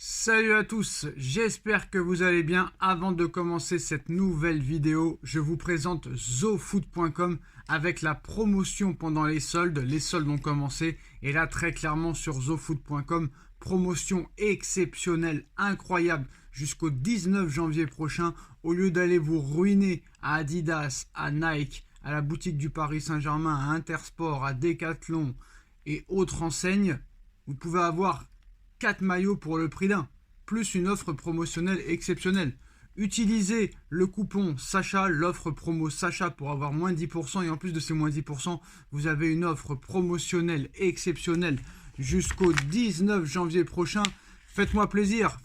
Salut à tous, j'espère que vous allez bien. Avant de commencer cette nouvelle vidéo, je vous présente zofoot.com avec la promotion pendant les soldes. Les soldes ont commencé et là très clairement sur zofoot.com, promotion exceptionnelle, incroyable jusqu'au 19 janvier prochain. Au lieu d'aller vous ruiner à Adidas, à Nike, à la boutique du Paris Saint-Germain, à Intersport, à Decathlon et autres enseignes, vous pouvez avoir 4 maillots pour le prix d'un, plus une offre promotionnelle exceptionnelle. Utilisez le coupon Sacha, l'offre promo Sacha pour avoir moins 10%, et en plus de ces moins 10%, vous avez une offre promotionnelle exceptionnelle jusqu'au 19 janvier prochain. Faites-moi plaisir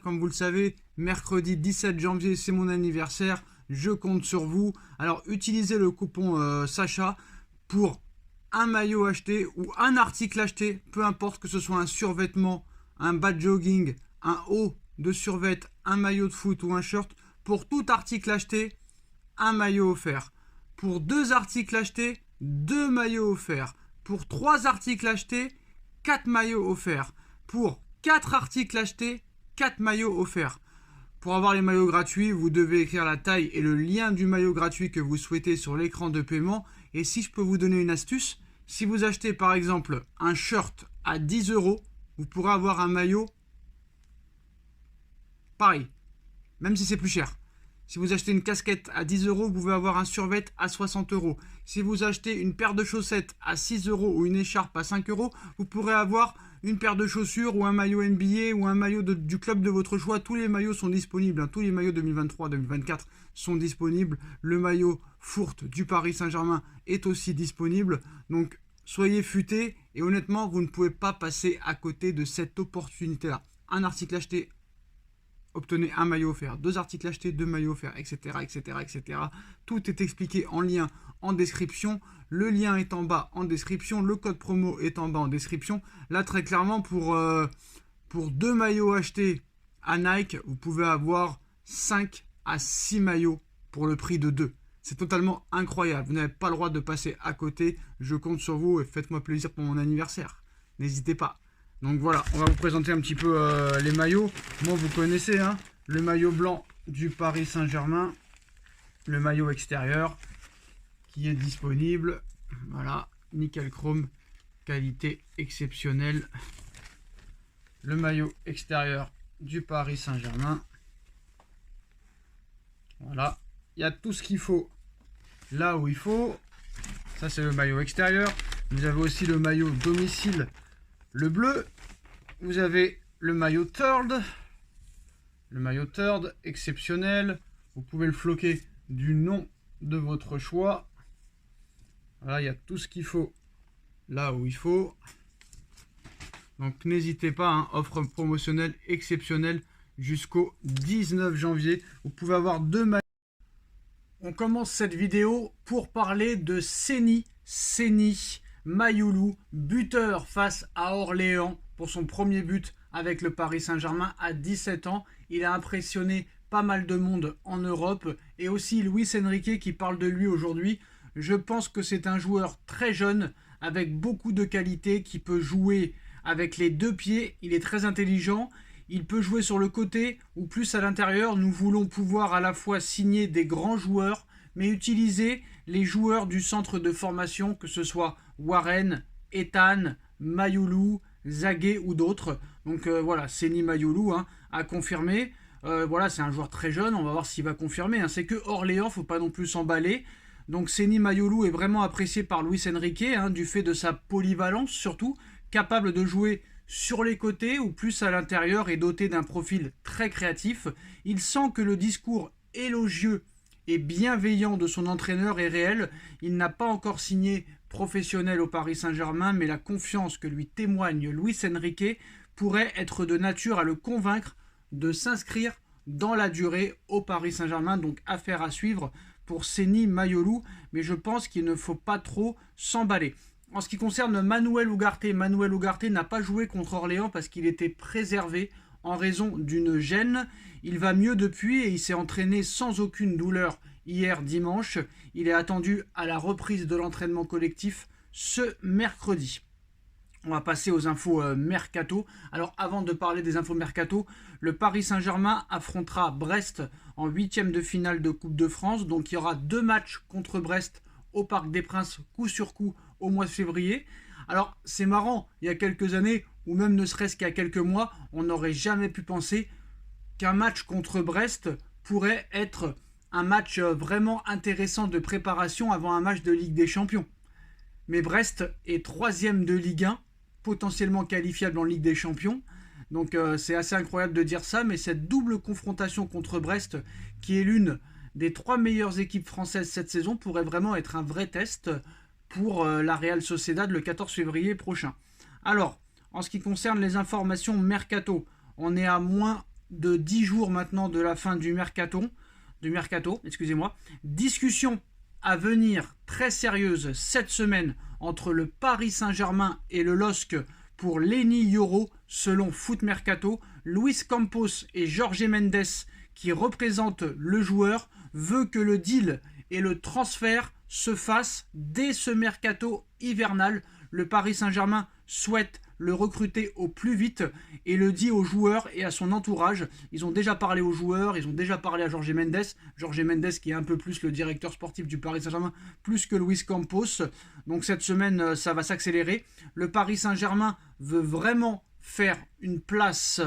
comme vous le savez, mercredi 17 janvier c'est mon anniversaire, je compte sur vous. Alors utilisez le coupon Sacha pour un maillot acheté ou un article acheté, peu importe que ce soit un survêtement, un bas de jogging, un haut de survêt, un maillot de foot ou un shirt, pour tout article acheté, un maillot offert. Pour 2 articles achetés, 2 maillots offerts. Pour 3 articles achetés, 4 maillots offerts. Pour 4 articles achetés, 4 maillots offerts. Pour avoir les maillots gratuits, vous devez écrire la taille et le lien du maillot gratuit que vous souhaitez sur l'écran de paiement. Et si je peux vous donner une astuce, si vous achetez par exemple un shirt à 10 €, vous pourrez avoir un maillot pareil, même si c'est plus cher. Si vous achetez une casquette à 10 €, vous pouvez avoir un survêt à 60 €. Si vous achetez une paire de chaussettes à 6 € ou une écharpe à 5 €, vous pourrez avoir une paire de chaussures ou un maillot NBA ou un maillot du club de votre choix. Tous les maillots sont disponibles, tous les maillots 2023-2024 sont disponibles. Le maillot Fourte du Paris Saint-Germain est aussi disponible. Donc soyez futés et honnêtement, vous ne pouvez pas passer à côté de cette opportunité-là. Un article acheté, obtenez un maillot offert. 2 articles achetés, 2 maillots offerts, etc., etc., etc. Tout est expliqué en lien en description. Le lien est en bas en description. Le code promo est en bas en description. Là, très clairement, pour 2 maillots achetés à Nike, vous pouvez avoir 5 à 6 maillots pour le prix de 2. C'est totalement incroyable. Vous n'avez pas le droit de passer à côté. Je compte sur vous et faites-moi plaisir pour mon anniversaire. N'hésitez pas. Donc voilà, on va vous présenter un petit peu les maillots. Moi, vous connaissez, hein, le maillot blanc du Paris Saint-Germain. Le maillot extérieur qui est disponible. Voilà, nickel chrome, qualité exceptionnelle. Le maillot extérieur du Paris Saint-Germain. Voilà, il y a tout ce qu'il faut là où il faut. Ça, c'est le maillot extérieur. Vous avez aussi le maillot domicile, le bleu. Vous avez le maillot third. Le maillot third, exceptionnel. Vous pouvez le floquer du nom de votre choix. Voilà, il y a tout ce qu'il faut là où il faut. Donc n'hésitez pas, hein, offre promotionnelle exceptionnelle jusqu'au 19 janvier. Vous pouvez avoir 2 maillots. On commence cette vidéo pour parler de Seny Mayulu, buteur face à Orléans pour son premier but avec le Paris Saint-Germain à 17 ans. Il a impressionné pas mal de monde en Europe et aussi Luis Enrique qui parle de lui aujourd'hui. Je pense que c'est un joueur très jeune avec beaucoup de qualité qui peut jouer avec les 2 pieds. Il est très intelligent. Il peut jouer sur le côté ou plus à l'intérieur. Nous voulons pouvoir à la fois signer des grands joueurs, mais utiliser les joueurs du centre de formation, que ce soit Warren, Ethan, Mayulu, Zagué ou d'autres. Donc voilà, Seny Mayulu, hein, a confirmé. Voilà, c'est un joueur très jeune, on va voir s'il va confirmer. Hein. C'est que Orléans, faut pas non plus s'emballer. Donc Seny Mayulu est vraiment apprécié par Luis Enrique, hein, du fait de sa polyvalence surtout, capable de jouer sur les côtés ou plus à l'intérieur et doté d'un profil très créatif. Il sent que le discours élogieux et bienveillant de son entraîneur est réel. Il n'a pas encore signé professionnel au Paris Saint-Germain, mais la confiance que lui témoigne Luis Enrique pourrait être de nature à le convaincre de s'inscrire dans la durée au Paris Saint-Germain. Donc affaire à suivre pour Seny Mayulu, mais je pense qu'il ne faut pas trop s'emballer. En ce qui concerne Manuel Ugarte n'a pas joué contre Orléans parce qu'il était préservé en raison d'une gêne. Il va mieux depuis et il s'est entraîné sans aucune douleur hier dimanche. Il est attendu à la reprise de l'entraînement collectif ce mercredi. On va passer aux infos mercato. Alors avant de parler des infos mercato, le Paris Saint-Germain affrontera Brest en 8e de finale de Coupe de France. Donc il y aura 2 matchs contre Brest au Parc des Princes, coup sur coup, au mois de février. Alors c'est marrant, il y a quelques années, ou même ne serait-ce qu'il y a quelques mois, on n'aurait jamais pu penser qu'un match contre Brest pourrait être un match vraiment intéressant de préparation avant un match de Ligue des Champions. Mais Brest est 3e de Ligue 1, potentiellement qualifiable en Ligue des Champions. Donc c'est assez incroyable de dire ça, mais cette double confrontation contre Brest, qui est l'une des 3 meilleures équipes françaises cette saison, pourrait vraiment être un vrai test pour la Real Sociedad le 14 février prochain. Alors, en ce qui concerne les informations mercato, on est à moins de 10 jours maintenant de la fin du mercato, excusez-moi. Discussion à venir très sérieuse cette semaine entre le Paris Saint-Germain et le LOSC pour Lenny Yoro selon Foot Mercato. Luis Campos et Jorge Mendes, qui représentent le joueur, veut que le deal et le transfert se fassent dès ce mercato hivernal. Le Paris Saint-Germain souhaite le recruter au plus vite et le dit aux joueurs et à son entourage. Ils ont déjà parlé aux joueurs, ils ont déjà parlé à Jorge Mendes. Jorge Mendes qui est un peu plus le directeur sportif du Paris Saint-Germain, plus que Luis Campos. Donc cette semaine, ça va s'accélérer. Le Paris Saint-Germain veut vraiment faire une place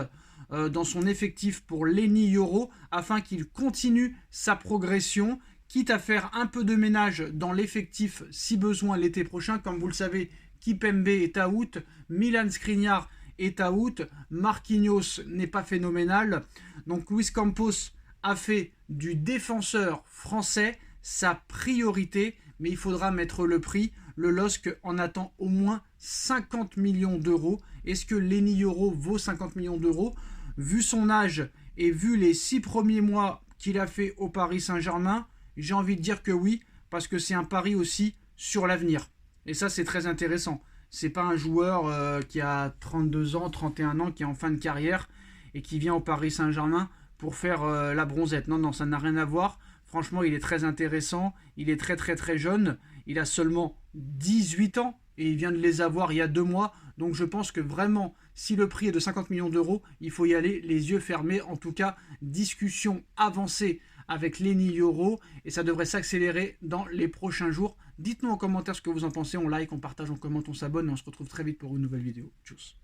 dans son effectif pour Lenny Yoro afin qu'il continue sa progression, quitte à faire un peu de ménage dans l'effectif si besoin l'été prochain. Comme vous le savez, Kimpembe est out, Milan Skriniar est out, Marquinhos n'est pas phénoménal. Donc Luis Campos a fait du défenseur français sa priorité, mais il faudra mettre le prix. Le LOSC en attend au moins 50 millions d'euros. Est-ce que Lenny Yoro vaut 50 millions d'euros? Vu son âge et vu les 6 premiers mois qu'il a fait au Paris Saint-Germain, j'ai envie de dire que oui, parce que c'est un pari aussi sur l'avenir. Et ça, c'est très intéressant. C'est pas un joueur qui a 32 ans, 31 ans, qui est en fin de carrière et qui vient au Paris Saint-Germain pour faire la bronzette. Non, non, ça n'a rien à voir. Franchement, il est très intéressant. Il est très, très, très jeune. Il a seulement 18 ans et il vient de les avoir il y a 2 mois. Donc, je pense que vraiment, si le prix est de 50 millions d'euros, il faut y aller les yeux fermés. En tout cas, discussion avancée avec Lenny Yoro et ça devrait s'accélérer dans les prochains jours. Dites-nous en commentaire ce que vous en pensez, on like, on partage, on commente, on s'abonne et on se retrouve très vite pour une nouvelle vidéo. Tchuss.